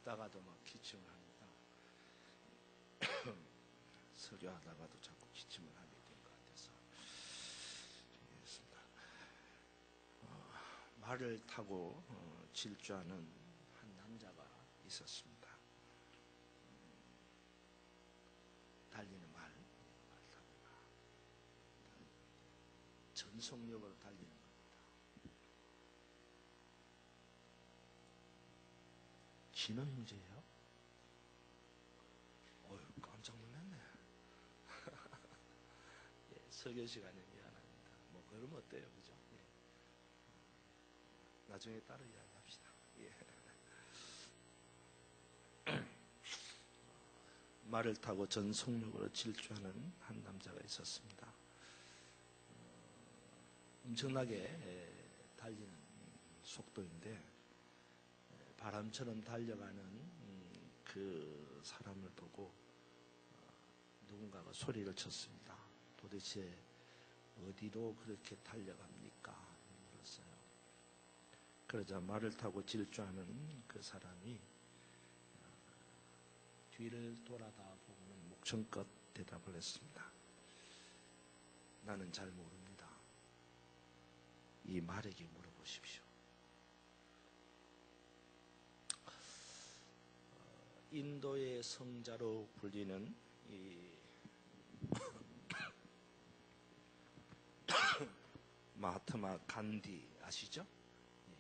읽다가도 막 기침을 합니다. 설교하다가도 자꾸 기침을 하게 된 것 같아서 알겠습니다. 말을 타고 질주하는 한 남자가 있었습니다. 달리는 말 타고 전속력으로 달리는 겁니다. 진호형제예요? 어휴, 깜짝 놀랐네. 예, 설교 시간에 미안합니다. 뭐 그러면 어때요, 그죠? 예. 나중에 따로 이야기합시다. 예. 말을 타고 전속력으로 질주하는 한 남자가 있었습니다. 엄청나게 달리는 속도인데 바람처럼 달려가는 그 사람을 보고 누군가가 소리를 쳤습니다. 도대체 어디로 그렇게 달려갑니까? 물었어요. 그러자 말을 타고 질주하는 그 사람이 뒤를 돌아다 보고는 목청껏 대답을 했습니다. 나는 잘 모릅니다. 이 말에게 물어보십시오. 인도의 성자로 불리는 이 마하트마 간디 아시죠?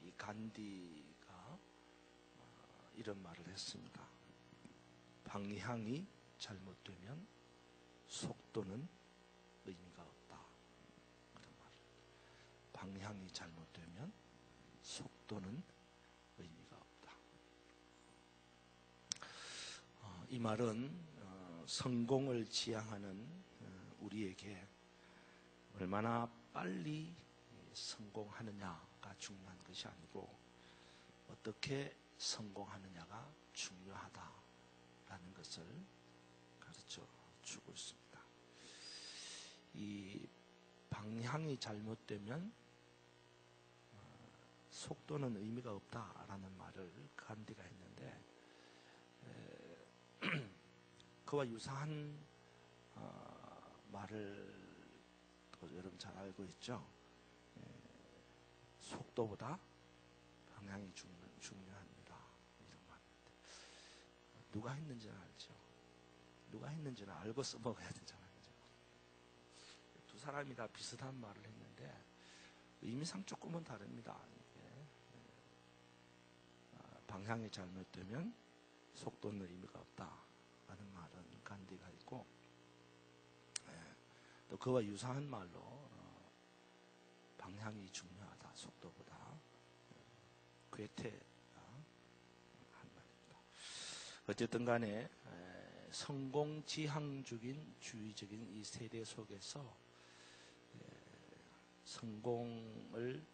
이 간디가 이런 말을 했습니다. 방향이 잘못되면 속도는 의미가 없다. 그런 말. 방향이 잘못되면 속도는 의미가 없다. 이 말은 성공을 지향하는 우리에게 얼마나 빨리 성공하느냐가 중요한 것이 아니고 어떻게 성공하느냐가 중요하다라는 것을 가르쳐 주고 있습니다. 이 방향이 잘못되면 속도는 의미가 없다라는 말을 간디가 했는데 그와 유사한 말을 여러분 잘 알고 있죠? 속도보다 방향이 중요합니다. 이런 말인데 누가 했는지는 알죠? 누가 했는지는 알고 써먹어야 되잖아요. 그죠? 두 사람이 다 비슷한 말을 했는데 의미상 조금은 다릅니다. 방향이 잘못되면 속도는 의미가 없다라는 말은 간디가 있고 또 그와 유사한 말로 방향이 중요하다 속도보다 괴테가 한 말입니다. 어쨌든 간에 성공지향적인 주의적인 이 세대 속에서 성공을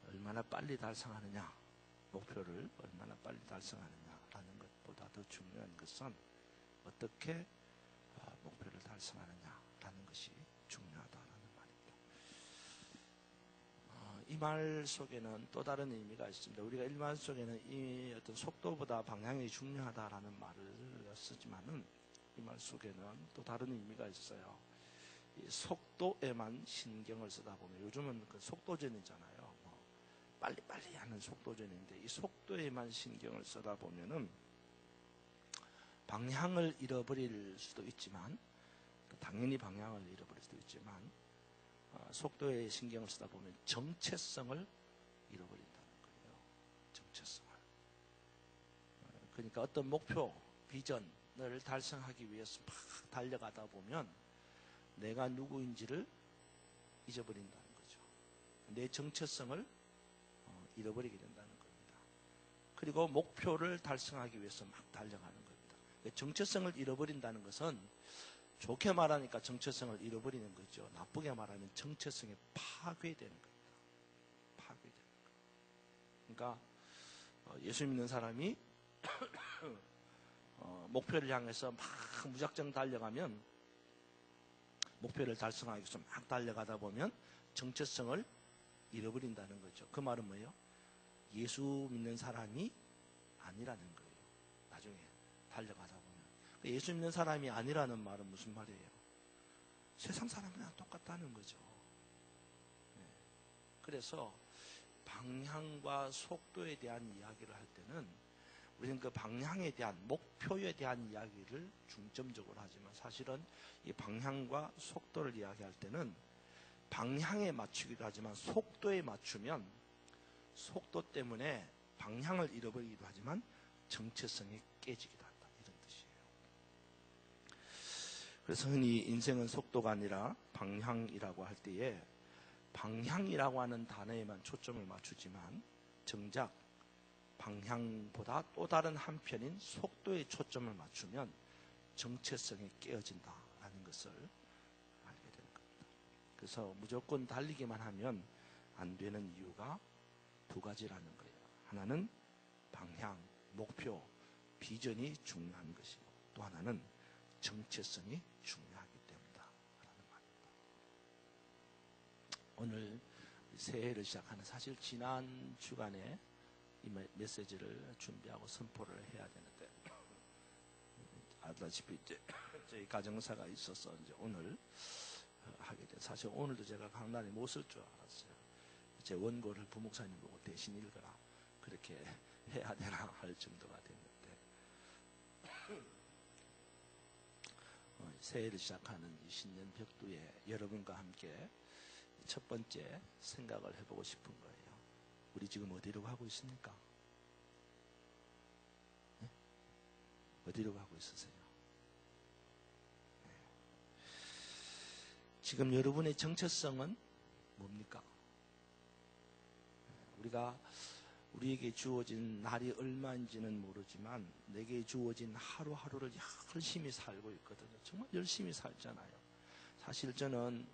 얼마나 빨리 달성하느냐, 목표를 얼마나 빨리 달성하느냐라는 것보다 더 중요한 것은 어떻게 목표를 달성하느냐라는 것이 중요하다라는 말입니다. 이 말 속에는 또 다른 의미가 있습니다. 우리가 일반 속에는 이 어떤 속도보다 방향이 중요하다라는 말을 쓰지만은 이 말 속에는 또 다른 의미가 있어요. 이 속도에만 신경을 쓰다 보면 요즘은 그 속도전이잖아요. 빨리빨리 하는 속도전인데 이 속도에만 신경을 쓰다 보면은 방향을 잃어버릴 수도 있지만 당연히 방향을 잃어버릴 수도 있지만 속도에 신경을 쓰다 보면 정체성을 잃어버린다는 거예요. 정체성을. 그러니까 어떤 목표, 비전을 달성하기 위해서 막 달려가다 보면 내가 누구인지를 잊어버린다는 거죠. 내 정체성을 잃어버리게 된다는 겁니다. 그리고 목표를 달성하기 위해서 막 달려가는 겁니다. 정체성을 잃어버린다는 것은 좋게 말하니까 정체성을 잃어버리는 거죠. 나쁘게 말하면 정체성이 파괴되는 겁니다. 파괴되는 거예요. 그러니까 예수 믿는 사람이 목표를 향해서 막 무작정 달려가면 목표를 달성하기 위해서 막 달려가다 보면 정체성을 잃어버린다는 거죠. 그 말은 뭐예요? 예수 믿는 사람이 아니라는 거예요. 나중에 달려가다 보면. 예수 믿는 사람이 아니라는 말은 무슨 말이에요? 세상 사람이랑 똑같다는 거죠. 네. 그래서 방향과 속도에 대한 이야기를 할 때는 우리는 그 방향에 대한 목표에 대한 이야기를 중점적으로 하지만 사실은 이 방향과 속도를 이야기할 때는 방향에 맞추기도 하지만 속도에 맞추면 속도 때문에 방향을 잃어버리기도 하지만 정체성이 깨지기도 한다. 이런 뜻이에요. 그래서 흔히 인생은 속도가 아니라 방향이라고 할 때에 방향이라고 하는 단어에만 초점을 맞추지만 정작 방향보다 또 다른 한편인 속도에 초점을 맞추면 정체성이 깨어진다라는 것을 알게 되는 겁니다. 그래서 무조건 달리기만 하면 안 되는 이유가 두 가지라는 거예요. 하나는 방향, 목표, 비전이 중요한 것이고 또 하나는 정체성이 중요하기 때문이다 라는 말입니다. 오늘 새해를 시작하는 사실 지난 주간에 이 메시지를 준비하고 선포를 해야 되는데 알다시피 이제 저희 가정사가 있어서 이제 오늘 하게 돼. 사실 오늘도 제가 강단에 못 쓸 줄 알았어요. 제 원고를 부목사님 보고 대신 읽으라 그렇게 해야 되나 할 정도가 됐는데 새해를 시작하는 이 신년 벽두에 여러분과 함께 첫 번째 생각을 해보고 싶은 거예요. 우리 지금 어디로 가고 있습니까? 네? 어디로 가고 있으세요? 네. 지금 여러분의 정체성은 뭡니까? 우리에게 주어진 날이 얼마인지는 모르지만 내게 주어진 하루하루를 열심히 살고 있거든요. 정말 열심히 살잖아요. 사실 저는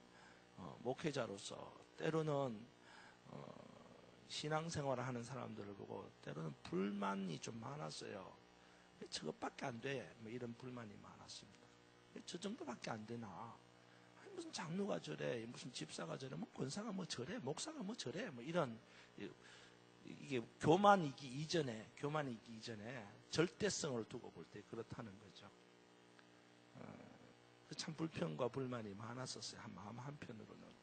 목회자로서 때로는 신앙생활을 하는 사람들을 보고 때로는 불만이 좀 많았어요. 저것밖에 안 돼. 뭐 이런 불만이 많았습니다. 저 정도밖에 안 되나? 아니, 무슨 장로가 저래, 무슨 집사가 저래, 뭐 권사가 뭐 저래, 목사가 뭐 저래, 뭐 이런 이게 교만이기 이전에 절대성을 두고 볼 때 그렇다는 거죠. 참 불평과 불만이 많았었어요. 마음 한편으로는.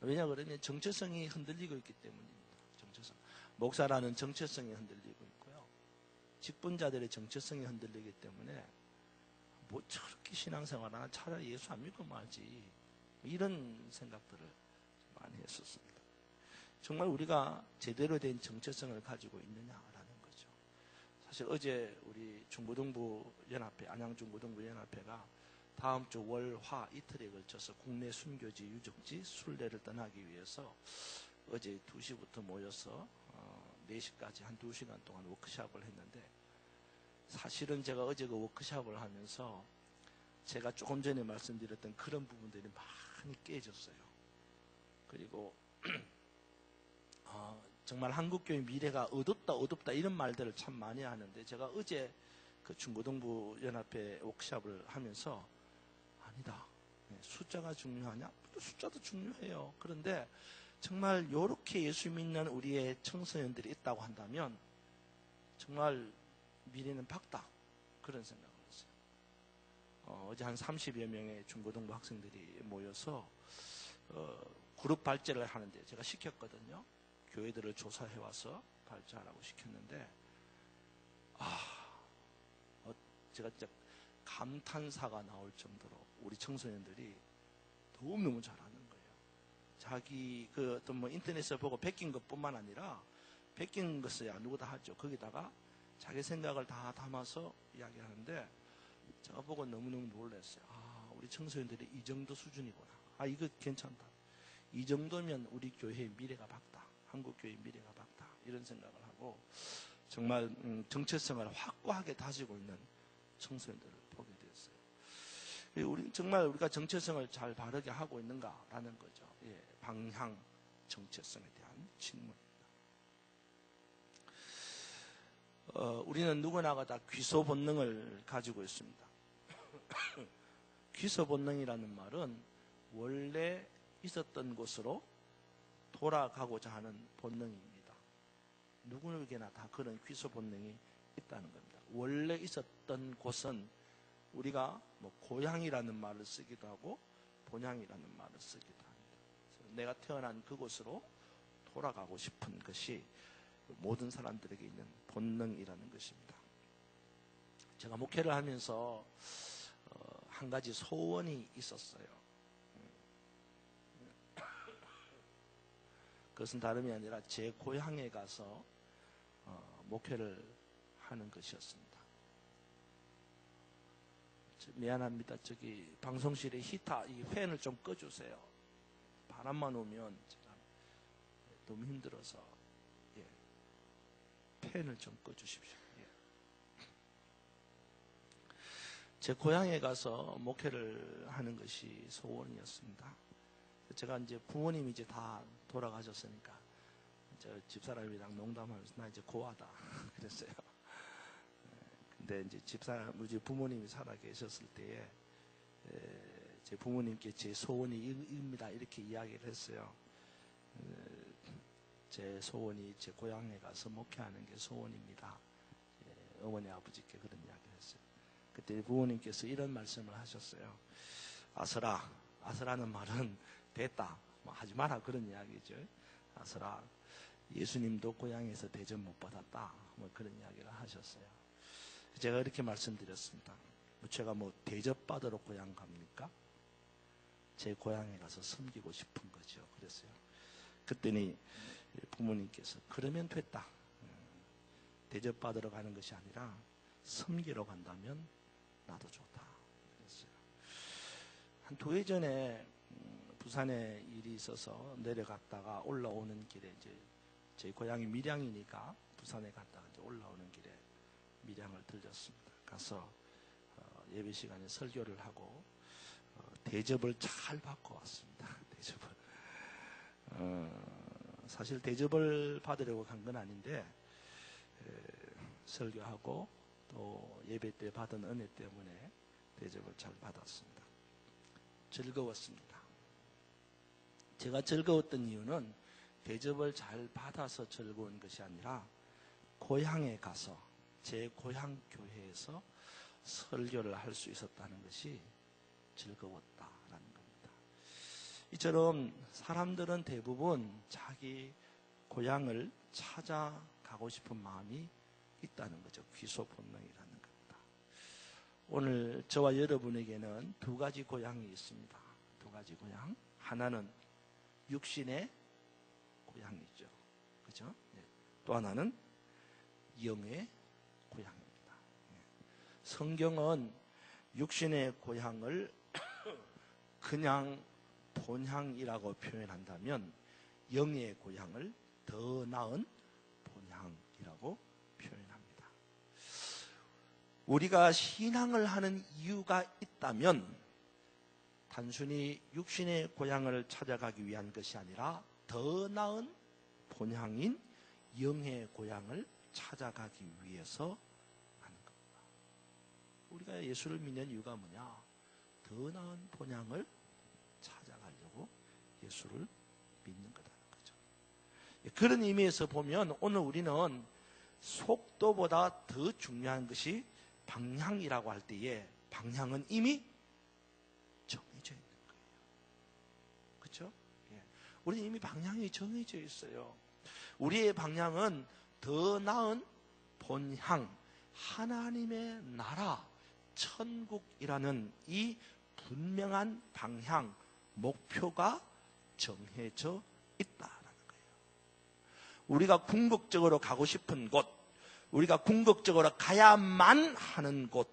왜냐 그러면 정체성이 흔들리고 있기 때문입니다. 정체성. 목사라는 정체성이 흔들리고 있고요. 직분자들의 정체성이 흔들리기 때문에 뭐 저렇게 신앙생활하나 차라리 예수 안 믿고 말지 이런 생각들을 많이 했었습니다. 정말 우리가 제대로 된 정체성을 가지고 있느냐라는 거죠. 사실 어제 우리 중고등부 연합회, 안양중고등부 연합회가 다음 주 월, 화 이틀에 걸쳐서 국내 순교지 유적지 순례를 떠나기 위해서 어제 2시부터 모여서 4시까지 한 2시간 동안 워크숍을 했는데 사실은 제가 어제 그 워크숍을 하면서 제가 조금 전에 말씀드렸던 그런 부분들이 많이 깨졌어요. 그리고 정말 한국교회 미래가 어둡다 이런 말들을 참 많이 하는데 제가 어제 그 중고등부 연합회 워크숍을 하면서 아니다. 숫자가 중요하냐? 숫자도 중요해요. 그런데 정말 이렇게 예수 믿는 우리의 청소년들이 있다고 한다면 정말 미래는 밝다. 그런 생각을 했어요. 어제 한 30여 명의 중고등부 학생들이 모여서 그룹 발제를 하는데 제가 시켰거든요. 교회들을 조사해와서 발제하라고 시켰는데 제가 진짜 감탄사가 나올 정도로 우리 청소년들이 너무너무 잘하는 거예요. 자기 그 어떤 뭐 인터넷에 보고 베낀 것뿐만 아니라 베낀 것이야 누구 다 하죠. 거기다가 자기 생각을 다 담아서 이야기하는데 제가 보고 너무너무 놀랐어요. 우리 청소년들이 이 정도 수준이구나. 이거 괜찮다. 이 정도면 우리 교회의 미래가 밝다. 한국 교회의 미래가 밝다. 이런 생각을 하고 정말 정체성을 확고하게 다지고 있는 청소년들을 보게 되었어요. 정말 우리가 정체성을 잘 바르게 하고 있는가라는 거죠. 방향, 정체성에 대한 질문입니다. 우리는 누구나가 다 귀소 본능을 가지고 있습니다. 귀소 본능이라는 말은 원래 있었던 곳으로 돌아가고자 하는 본능입니다. 누구에게나 다 그런 귀소 본능이 있다는 겁니다. 원래 있었던 곳은 우리가 뭐 고향이라는 말을 쓰기도 하고 본향이라는 말을 쓰기도 합니다. 내가 태어난 그곳으로 돌아가고 싶은 것이 모든 사람들에게 있는 본능이라는 것입니다. 제가 목회를 하면서 한 가지 소원이 있었어요. 그것은 다름이 아니라 제 고향에 가서 목회를 하는 것이었습니다. 미안합니다. 저기 방송실에 히터 이 팬을 좀 꺼주세요. 바람만 오면 제가 너무 힘들어서 팬을 좀 꺼주십시오. 제 고향에 가서 목회를 하는 것이 소원이었습니다. 제가 이제 부모님이 이제 다 돌아가셨으니까 저 집사람이랑 농담하면서 나 이제 고하다 그랬어요. 근데 이제 우리 부모님이 살아 계셨을 때에 제 부모님께 제 소원이 이겁니다 이렇게 이야기를 했어요. 제 소원이 제 고향에 가서 목회하는 게 소원입니다. 어머니 아버지께 그런 이야기를 했어요. 그때 부모님께서 이런 말씀을 하셨어요. 아서라는 말은 됐다. 뭐 하지 마라 그런 이야기죠. 아서라 예수님도 고향에서 대접 못 받았다. 뭐 그런 이야기를 하셨어요. 제가 이렇게 말씀드렸습니다. 제가 뭐 대접받으러 고향 갑니까? 제 고향에 가서 섬기고 싶은 거죠. 그랬어요. 그랬더니 부모님께서 그러면 됐다. 대접받으러 가는 것이 아니라 섬기러 간다면 나도 좋다. 그랬어요. 한 2해 전에 부산에 일이 있어서 내려갔다가 올라오는 길에 이제 제 고향이 밀양이니까 부산에 갔다가 이제 올라오는 길에 밀양을 들렸습니다. 가서 예배 시간에 설교를 하고 대접을 잘 받고 왔습니다. 대접을 사실 대접을 받으려고 간 건 아닌데 설교하고 또 예배 때 받은 은혜 때문에 대접을 잘 받았습니다. 즐거웠습니다. 제가 즐거웠던 이유는 대접을 잘 받아서 즐거운 것이 아니라 고향에 가서 제 고향 교회에서 설교를 할 수 있었다는 것이 즐거웠다라는 겁니다. 이처럼 사람들은 대부분 자기 고향을 찾아가고 싶은 마음이 있다는 거죠. 귀소 본능이라는 겁니다. 오늘 저와 여러분에게는 2가지 고향이 있습니다. 2가지 고향. 하나는 육신의 고향이죠. 그죠? 또 하나는 영의 고향입니다. 성경은 육신의 고향을 그냥 본향이라고 표현한다면 영의 고향을 더 나은 본향이라고 표현합니다. 우리가 신앙을 하는 이유가 있다면 단순히 육신의 고향을 찾아가기 위한 것이 아니라 더 나은 본향인 영의 고향을 찾아가기 위해서 하는 겁니다. 우리가 예수를 믿는 이유가 뭐냐? 더 나은 본향을 찾아가려고 예수를 믿는 거다는 거죠. 그런 의미에서 보면 오늘 우리는 속도보다 더 중요한 것이 방향이라고 할 때에 방향은 이미 정해져 있는 거예요. 그렇죠? 우리는 이미 방향이 정해져 있어요. 우리의 방향은 더 나은 본향, 하나님의 나라, 천국이라는 이 분명한 방향, 목표가 정해져 있다라는 거예요. 우리가 궁극적으로 가고 싶은 곳, 우리가 궁극적으로 가야만 하는 곳,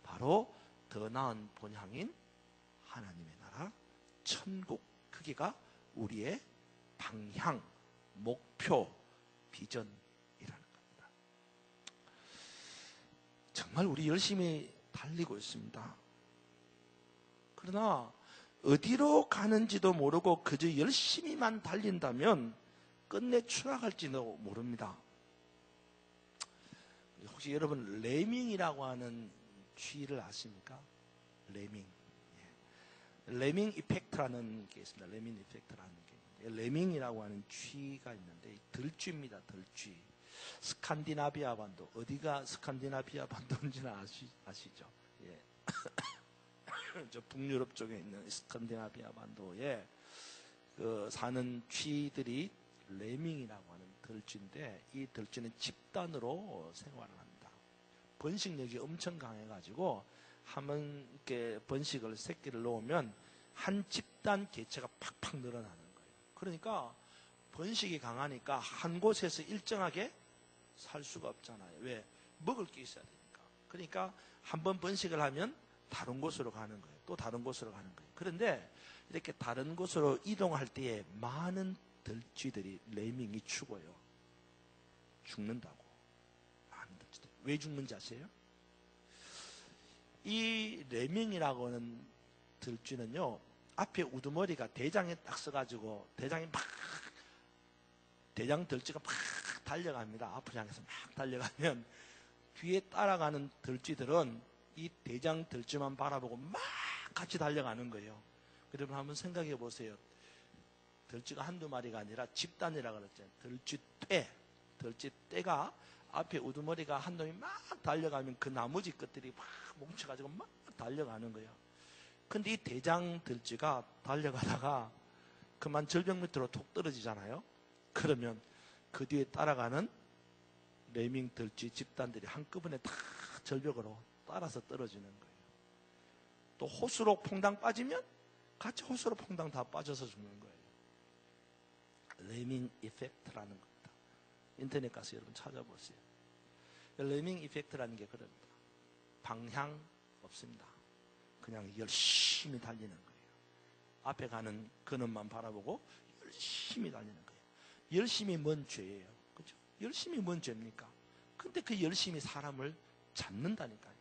바로 더 나은 본향인 하나님의 나라, 천국, 그게가 우리의 방향, 목표, 비전이라는 겁니다. 정말 우리 열심히 달리고 있습니다. 그러나 어디로 가는지도 모르고 그저 열심히만 달린다면 끝내 추락할지도 모릅니다. 혹시 여러분 레밍이라고 하는 쥐를 아십니까? 레밍. 레밍 이펙트라는 게 있습니다. 레밍 이펙트라는 게. 레밍이라고 하는 쥐가 있는데 들쥐입니다. 들쥐. 스칸디나비아 반도, 어디가 스칸디나비아 반도인지는 아시죠? 예. 저 북유럽 쪽에 있는 스칸디나비아 반도에 그 사는 쥐들이 레밍이라고 하는 들쥐인데, 이 들쥐는 집단으로 생활을 합니다. 번식력이 엄청 강해가지고 한번 이렇게 번식을 새끼를 놓으면 한 집단 개체가 팍팍 늘어나는 거예요. 그러니까 번식이 강하니까 한 곳에서 일정하게 살 수가 없잖아요. 왜? 먹을 게 있어야 되니까. 그러니까 한번 번식을 하면 다른 곳으로 가는 거예요. 또 다른 곳으로 가는 거예요. 그런데 이렇게 다른 곳으로 이동할 때에 많은 들쥐들이, 레밍이 죽어요. 죽는다고. 많은 들쥐들. 왜 죽는지 아세요? 이 레밍이라고 하는 들쥐는요, 앞에 우두머리가 대장에 딱 써가지고 대장 들쥐가 막 달려갑니다. 앞을 향해서 막 달려가면 뒤에 따라가는 들쥐들은 이 대장 들쥐만 바라보고 막 같이 달려가는 거예요. 여러분 한번 생각해 보세요. 들쥐가 한두 마리가 아니라 집단이라고 그랬잖아요. 들쥐떼가 앞에 우두머리가 한 놈이 막 달려가면 그 나머지 것들이 막 뭉쳐가지고 막 달려가는 거예요. 근데 이 대장 들쥐가 달려가다가 그만 절벽 밑으로 톡 떨어지잖아요. 그러면 그 뒤에 따라가는 레밍 들쥐 집단들이 한꺼번에 다 절벽으로 따라서 떨어지는 거예요. 또 호수로 퐁당 빠지면 같이 호수로 퐁당 다 빠져서 죽는 거예요. 레밍 이펙트라는 겁니다. 인터넷 가서 여러분 찾아보세요. 레밍 이펙트라는 게 그럽니다. 방향 없습니다. 그냥 열심히 달리는 거예요. 앞에 가는 그놈만 바라보고 열심히 달리는 거예요. 열심히 뭔 죄예요. 그죠? 열심히 뭔 죄입니까? 근데 그 열심히 사람을 잡는다니까요.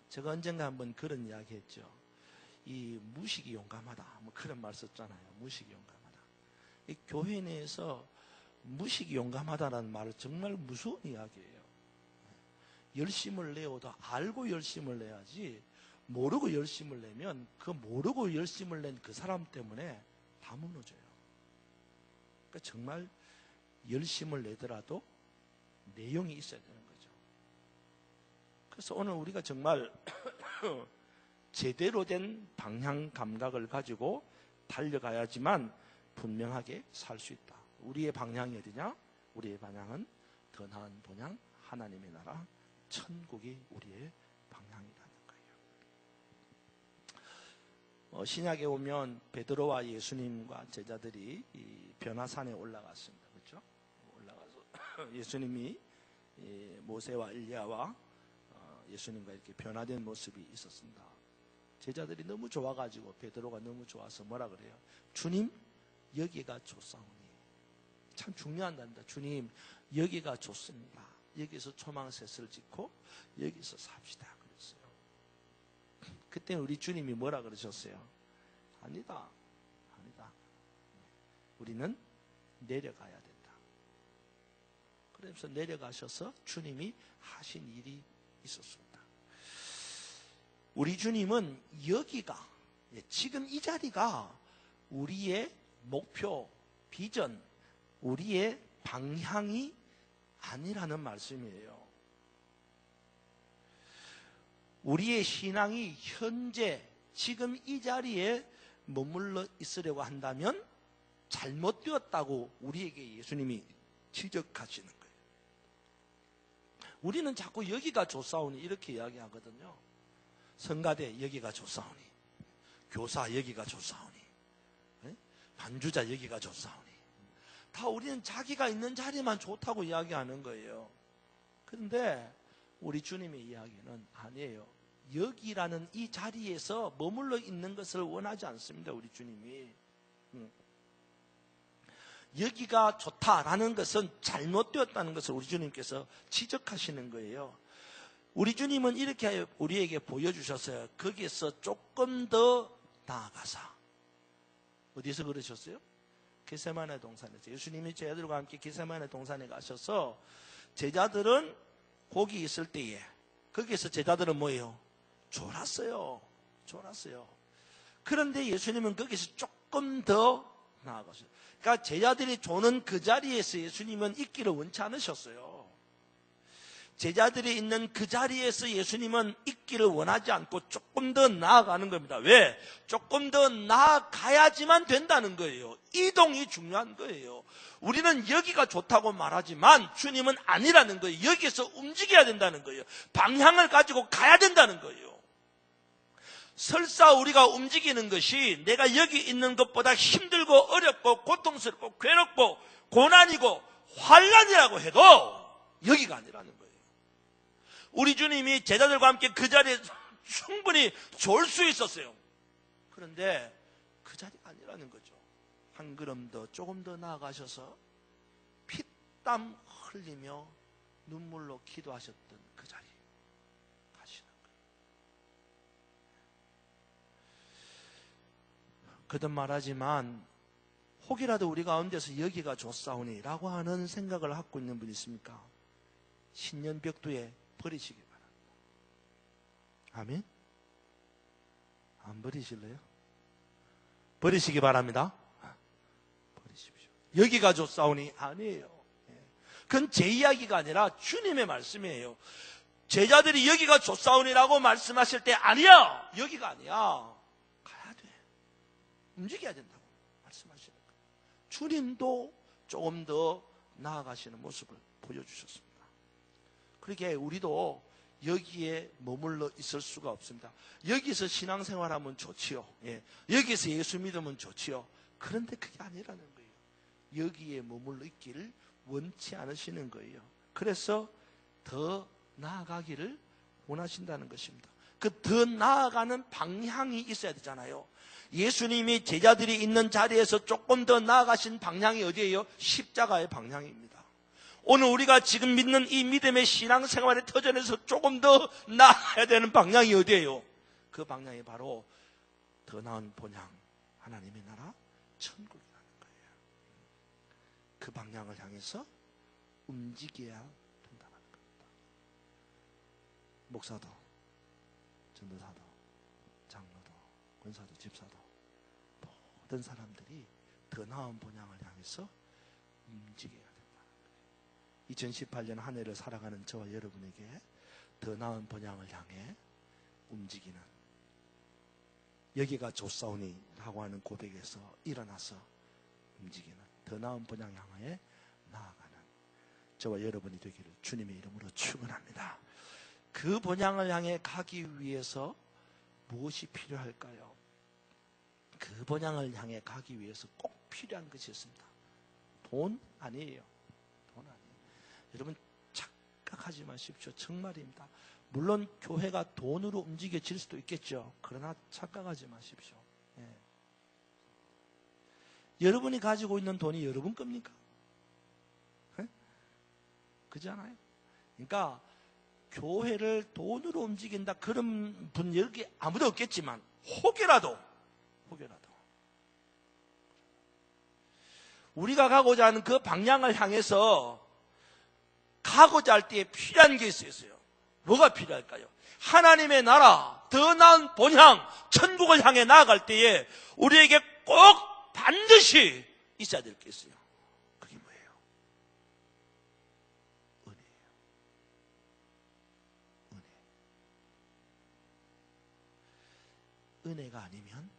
제가 언젠가 한번 그런 이야기 했죠. 이 무식이 용감하다. 뭐 그런 말 썼잖아요. 무식이 용감하다. 이 교회 내에서 무식이 용감하다는 말은 정말 무서운 이야기예요. 열심을 내어도 알고 열심을 내야지, 모르고 열심을 내면 그 모르고 열심을 낸 그 사람 때문에 다 무너져요. 그러니까 정말 열심을 내더라도 내용이 있어야 되는 거죠. 그래서 오늘 우리가 정말 제대로 된 방향 감각을 가지고 달려가야지만 분명하게 살 수 있다. 우리의 방향이 어디냐? 우리의 방향은 더 나은 본향, 하나님의 나라, 천국이 우리의 방향이라는 거예요. 신약에 오면 베드로와 예수님과 제자들이 이 변화산에 올라갔습니다. 그렇죠? 올라가서 예수님이 모세와 엘리야와 예수님과 이렇게 변화된 모습이 있었습니다. 제자들이 너무 좋아가지고 베드로가 너무 좋아서 뭐라 그래요? 주님, 여기가 좋사오니. 참 중요한답니다. 주님, 여기가 좋습니다. 여기서 초망셋을 짓고 여기서 삽시다. 그랬어요. 그때 우리 주님이 뭐라 그러셨어요? 아니다. 우리는 내려가야 된다. 그래서 내려가셔서 주님이 하신 일이 있었습니다. 우리 주님은 여기가, 지금 이 자리가 우리의 목표, 비전, 우리의 방향이 아니라는 말씀이에요. 우리의 신앙이 현재 지금 이 자리에 머물러 있으려고 한다면 잘못되었다고 우리에게 예수님이 지적하시는 거예요. 우리는 자꾸 여기가 좋사오니 이렇게 이야기하거든요. 성가대 여기가 좋사오니, 교사 여기가 좋사오니, 반주자 여기가 좋사오니, 다 우리는 자기가 있는 자리만 좋다고 이야기하는 거예요. 그런데 우리 주님의 이야기는 아니에요. 여기라는 이 자리에서 머물러 있는 것을 원하지 않습니다. 우리 주님이. 여기가 좋다라는 것은 잘못되었다는 것을 우리 주님께서 지적하시는 거예요. 우리 주님은 이렇게 우리에게 보여주셨어요. 거기에서 조금 더 나아가사. 어디서 그러셨어요? 겟세마네 동산에서. 예수님이 제자들과 함께 겟세마네 동산에 가셔서 제자들은 거기 있을 때에 거기에서 제자들은 뭐예요? 졸았어요. 그런데 예수님은 거기서 조금 더 나아가셨어요. 그러니까 제자들이 조는 그 자리에서 예수님은 있기를 원치 않으셨어요. 제자들이 있는 그 자리에서 예수님은 있기를 원하지 않고 조금 더 나아가는 겁니다. 왜? 조금 더 나아가야지만 된다는 거예요. 이동이 중요한 거예요. 우리는 여기가 좋다고 말하지만 주님은 아니라는 거예요. 여기서 움직여야 된다는 거예요. 방향을 가지고 가야 된다는 거예요. 설사 우리가 움직이는 것이 내가 여기 있는 것보다 힘들고 어렵고 고통스럽고 괴롭고 고난이고 환난이라고 해도 여기가 아니라는 거예요. 우리 주님이 제자들과 함께 그 자리에 충분히 좋을 수 있었어요. 그런데 그 자리가 아니라는 거죠. 한 걸음 더 조금 더 나아가셔서 피땀 흘리며 눈물로 기도하셨던 그 자리 가시는 거예요. 거듭 말하지만 혹이라도 우리 가운데서 여기가 좋사오니 라고 하는 생각을 갖고 있는 분이 있습니까? 신년벽두에 버리시기 바랍니다. 아멘? 안 버리실래요? 버리시기 바랍니다. 버리십시오. 여기가 좋사오니 아니에요. 그건 제 이야기가 아니라 주님의 말씀이에요. 제자들이 여기가 좋사오니라고 말씀하실 때 아니야, 여기가 아니야, 가야 돼, 움직여야 된다고 말씀하시는 거예요. 주님도 조금 더 나아가시는 모습을 보여주셨습니다. 그렇게 우리도 여기에 머물러 있을 수가 없습니다. 여기서 신앙생활하면 좋지요. 여기서 예수 믿으면 좋지요. 그런데 그게 아니라는 거예요. 여기에 머물러 있기를 원치 않으시는 거예요. 그래서 더 나아가기를 원하신다는 것입니다. 그 더 나아가는 방향이 있어야 되잖아요. 예수님이 제자들이 있는 자리에서 조금 더 나아가신 방향이 어디예요? 십자가의 방향입니다. 오늘 우리가 지금 믿는 이 믿음의 신앙생활의 터전에서 조금 더 나아가야 되는 방향이 어디예요? 그 방향이 바로 더 나은 본향, 하나님의 나라, 천국이라는 거예요. 그 방향을 향해서 움직여야 된다는 겁니다. 목사도, 전도사도, 장로도, 권사도, 집사도, 모든 사람들이 더 나은 본향을 향해서 움직여야 된다는 거예요. 2018년 한 해를 살아가는 저와 여러분에게 더 나은 본향을 향해 움직이는, 여기가 좋사오니 라고 하는 고백에서 일어나서 움직이는 더 나은 본향 향해 나아가는 저와 여러분이 되기를 주님의 이름으로 축원합니다. 그 본향을 향해 가기 위해서 무엇이 필요할까요? 그 본향을 향해 가기 위해서 꼭 필요한 것이 있습니다. 돈 아니에요. 돈 아니에요. 여러분 착각하지 마십시오. 정말입니다. 물론 교회가 돈으로 움직여질 수도 있겠죠. 그러나 착각하지 마십시오. 여러분이 가지고 있는 돈이 여러분 겁니까? 그렇지 않아요? 그러니까 교회를 돈으로 움직인다 그런 분 여기 아무도 없겠지만 혹여라도 우리가 가고자 하는 그 방향을 향해서 가고자 할 때에 필요한 게 있어요. 뭐가 필요할까요? 하나님의 나라, 더 나은 본향, 천국을 향해 나아갈 때에 우리에게 꼭 반드시 있어야 될 게 있어요. 그게 뭐예요? 은혜예요. 은혜가 아니면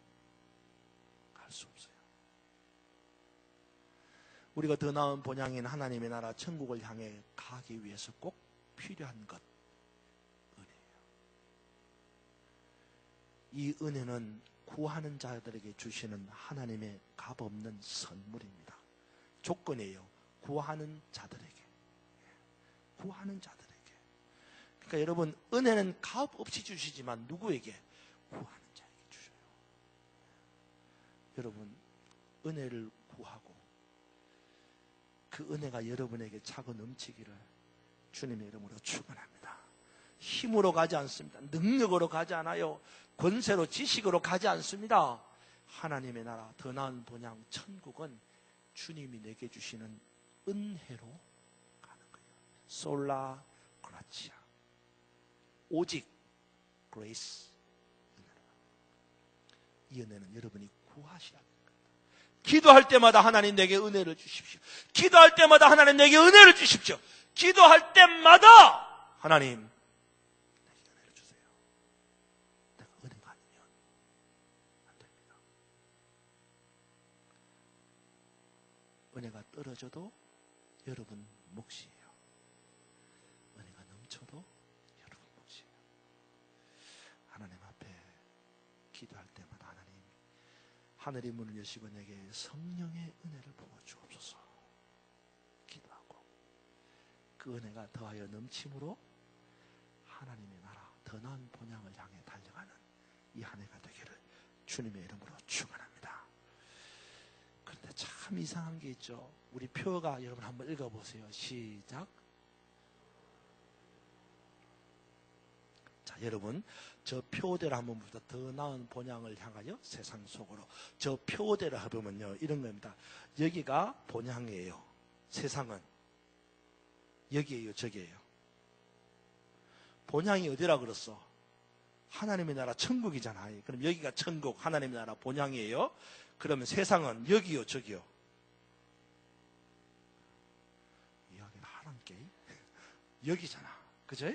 갈 수 없어요. 우리가 더 나은 본향인 하나님의 나라 천국을 향해 가기 위해서 꼭 필요한 것, 은혜예요. 이 은혜는 구하는 자들에게 주시는 하나님의 값없는 선물입니다. 조건이에요. 구하는 자들에게. 구하는 자들에게. 그러니까 여러분, 은혜는 값 없이 주시지만 누구에게? 구하는 자에게 주셔요. 여러분, 은혜를 구하고 그 은혜가 여러분에게 차고 넘치기를 주님의 이름으로 축원합니다. 힘으로 가지 않습니다. 능력으로 가지 않아요. 권세로, 지식으로 가지 않습니다. 하나님의 나라, 더 나은 본향, 천국은 주님이 내게 주시는 은혜로 가는 거예요. 솔라 그라치아, 오직 그레이스, 이 은혜는 여러분이 구하셔야 합니다. 기도할 때마다 하나님 내게 은혜를 주십시오. 기도할 때마다 하나님 내게 은혜를 주십시오. 기도할 때마다 하나님 내게 은혜를 주세요. 내가 은혜가 아니면 안 됩니다. 은혜가 떨어져도 여러분 몫이에요. 은혜가 넘쳐도 여러분 몫이에요. 하나님 앞에 기도할 때마다 하나님 하늘의 문을 여시고 내게 성령의 은혜를 부어 주옵소서. 기도하고 그 은혜가 더하여 넘침으로 하나님의 나라 더 나은 본향을 향해 달려가는 이 한 해가 되기를 주님의 이름으로 축원합니다. 그런데 참 이상한 게 있죠. 우리 표가 여러분 한번 읽어보세요. 시작. 자, 여러분 저 표대로 한번 봅시다. 더 나은 본향을 향하여 세상 속으로. 저 표대로 해보면요 이런 겁니다. 여기가 본향이에요. 세상은 여기에요, 저기에요. 본향이 어디라 그랬어? 하나님의 나라 천국이잖아요. 그럼 여기가 천국, 하나님의 나라 본향이에요. 그러면 세상은 여기요, 저기요. 이야기를 하란게 여기잖아, 그죠?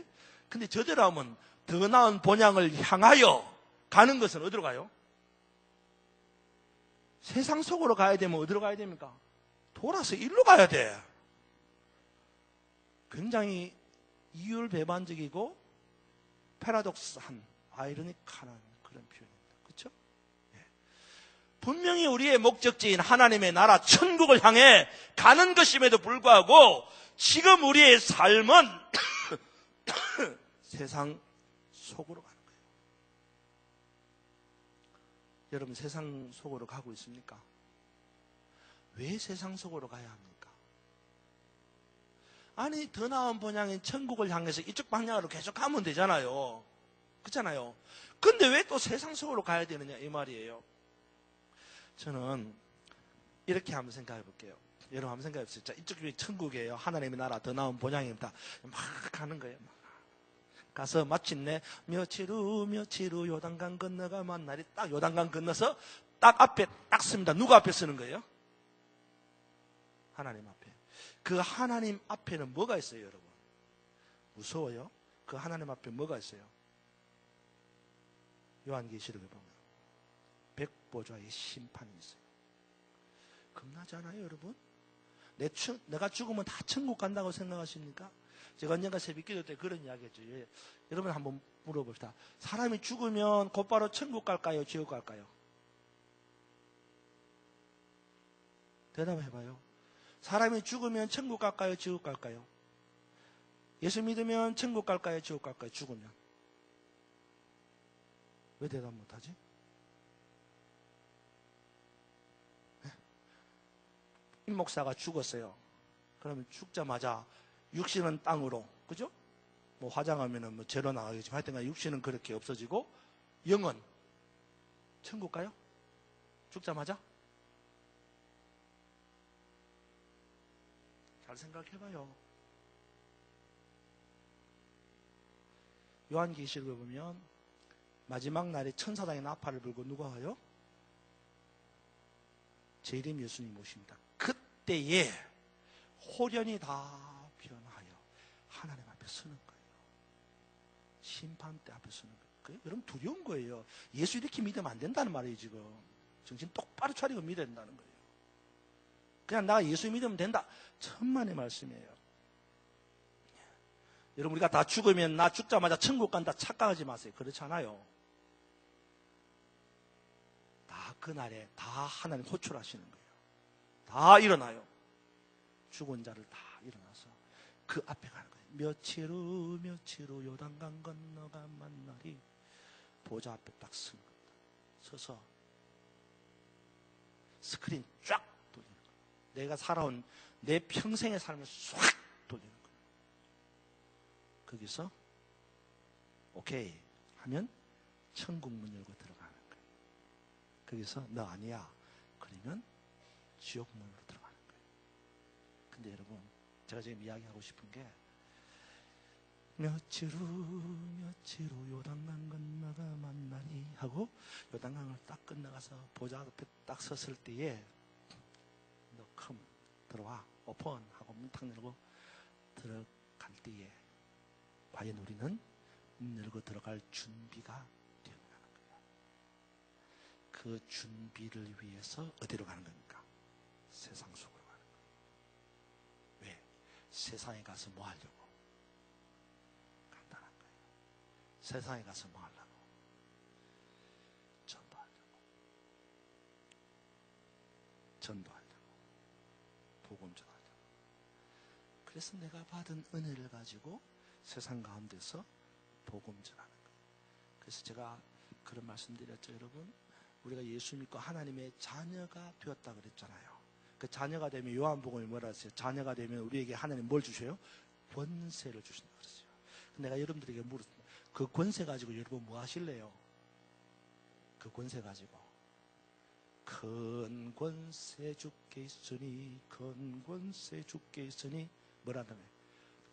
근데 저대로 하면 더 나은 본향을 향하여 가는 것은 어디로 가요? 세상 속으로 가야 되면 어디로 가야 됩니까? 돌아서 일로 가야 돼. 굉장히 이율배반적이고 패러독스한 아이러니컬한 그런 표현입니다. 그렇죠? 예. 분명히 우리의 목적지인 하나님의 나라 천국을 향해 가는 것임에도 불구하고 지금 우리의 삶은 세상 속으로 가는 거예요. 여러분 세상 속으로 가고 있습니까? 왜 세상 속으로 가야 합니까? 아니 더 나은 본향인 천국을 향해서 이쪽 방향으로 계속 가면 되잖아요. 그렇잖아요. 근데 왜 또 세상 속으로 가야 되느냐 이 말이에요. 저는 이렇게 한번 생각해 볼게요. 여러분 한번 생각해 보세요. 자, 이쪽이 천국이에요. 하나님의 나라 더 나은 본향입니다. 막 가는 거예요. 가서 마침내 며칠 후 요단강 건너가 만날이 딱 요단강 건너서 딱 앞에 딱 씁니다. 누가 앞에 쓰는 거예요? 하나님 앞에. 그 하나님 앞에는 뭐가 있어요, 여러분? 무서워요? 그 하나님 앞에 뭐가 있어요? 요한계시록에 보면 백보좌의 심판이 있어요. 겁나지 않아요, 여러분? 내가 죽으면 다 천국 간다고 생각하십니까? 제가 언젠가 새벽기도 때 그런 이야기 했죠. 예. 여러분 한번 물어봅시다. 사람이 죽으면 곧바로 천국 갈까요? 지옥 갈까요? 대답해봐요. 사람이 죽으면 천국 갈까요? 지옥 갈까요? 예수 믿으면 천국 갈까요? 지옥 갈까요? 죽으면. 왜 대답 못하지? 네. 임 목사가 죽었어요. 그러면 죽자마자 육신은 땅으로, 그죠? 뭐 화장하면은 뭐 죄로 나가겠지만 하여튼 육신은 그렇게 없어지고 영은 천국 가요? 죽자마자? 잘 생각해봐요. 요한계시록에 보면 마지막 날에 천사장이 나팔을 불고 누가 와요? 제 이름 예수님 오십니다. 그때에 호련이 다 변하여 하나님 앞에 서는 거예요. 심판대 앞에 서는 거예요. 여러분 두려운 거예요. 예수 이렇게 믿으면 안 된다는 말이에요. 지금 정신 똑바로 차리고 믿어야 된다는 거예요. 그냥 나 예수 믿으면 된다. 천만의 말씀이에요. 여러분 우리가 다 죽으면 나 죽자마자 천국 간다 착각하지 마세요. 그렇지 않아요. 다 그날에 다 하나님 호출하시는 거예요. 다 일어나요. 죽은 자를 다 일어나서 그 앞에 가는 거예요. 며칠 후 요단강 건너가 만날이 보좌 앞에 딱 선 겁니다. 서서 스크린 쫙 돌리는 거예요. 내가 살아온 내 평생의 삶을 싹 돌리는 거예요. 거기서 오케이 하면 천국 문 열고 들어가는 거예요. 거기서 너 아니야 그러면 지옥 문으로 들어가는 거예요. 근데 여러분 제가 지금 이야기하고 싶은 게 며칠 후 요단강 건너가 만나니 하고 요단강을 딱 건너가서 보좌 앞에 딱 섰을 때에 들어와. 오픈 하고 문 탁 열고 들어갈 때에 과연 우리는 문 열고 들어갈 준비가 되었냐는 거예요. 그 준비를 위해서 어디로 가는 겁니까? 세상 속으로 가는 거예요. 왜? 세상에 가서 뭐 하려고? 간단한 거예요. 세상에 가서 뭐 하려고? 전도하려고. 복음 전하려고. 그래서 내가 받은 은혜를 가지고 세상 가운데서 복음 전하는 거예요. 그래서 제가 그런 말씀 드렸죠, 여러분. 우리가 예수 믿고 하나님의 자녀가 되었다 그랬잖아요. 그 자녀가 되면 요한복음에 뭐라 했어요? 자녀가 되면 우리에게 하나님 뭘 주셔요? 권세를 주신다 그랬어요. 내가 여러분들에게 물었습니다. 그 권세 가지고 여러분 뭐 하실래요? 그 권세 가지고 큰 권세 주께 있으니 큰 권세 주께 있으니 뭐라다며?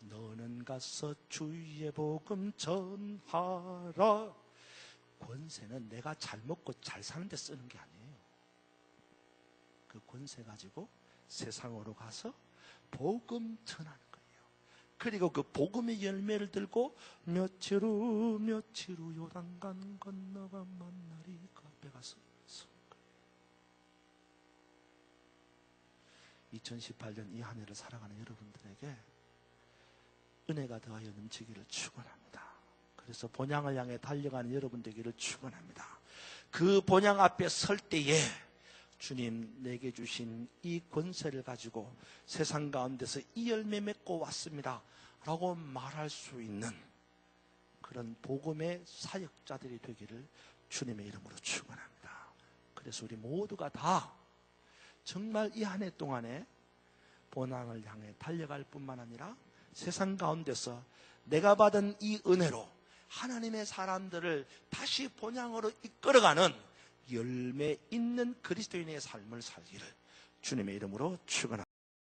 너는 가서 주의 복음 전하라. 권세는 내가 잘 먹고 잘 사는 데 쓰는 게 아니에요. 그 권세 가지고 세상으로 가서 복음 전하는 거예요. 그리고 그 복음의 열매를 들고 며칠 후 요단강 건너가 만나리. 그 앞에 가서 2018년 이 한 해를 살아가는 여러분들에게 은혜가 더하여 넘치기를 축원합니다. 그래서 본향을 향해 달려가는 여러분 되기를 축원합니다. 그 본향 앞에 설 때에 주님 내게 주신 이 권세를 가지고 세상 가운데서 이 열매 맺고 왔습니다 라고 말할 수 있는 그런 복음의 사역자들이 되기를 주님의 이름으로 축원합니다. 그래서 우리 모두가 다 정말 이 한 해 동안에 본향을 향해 달려갈 뿐만 아니라 세상 가운데서 내가 받은 이 은혜로 하나님의 사람들을 다시 본향으로 이끌어가는 열매 있는 그리스도인의 삶을 살기를 주님의 이름으로 축원합니다.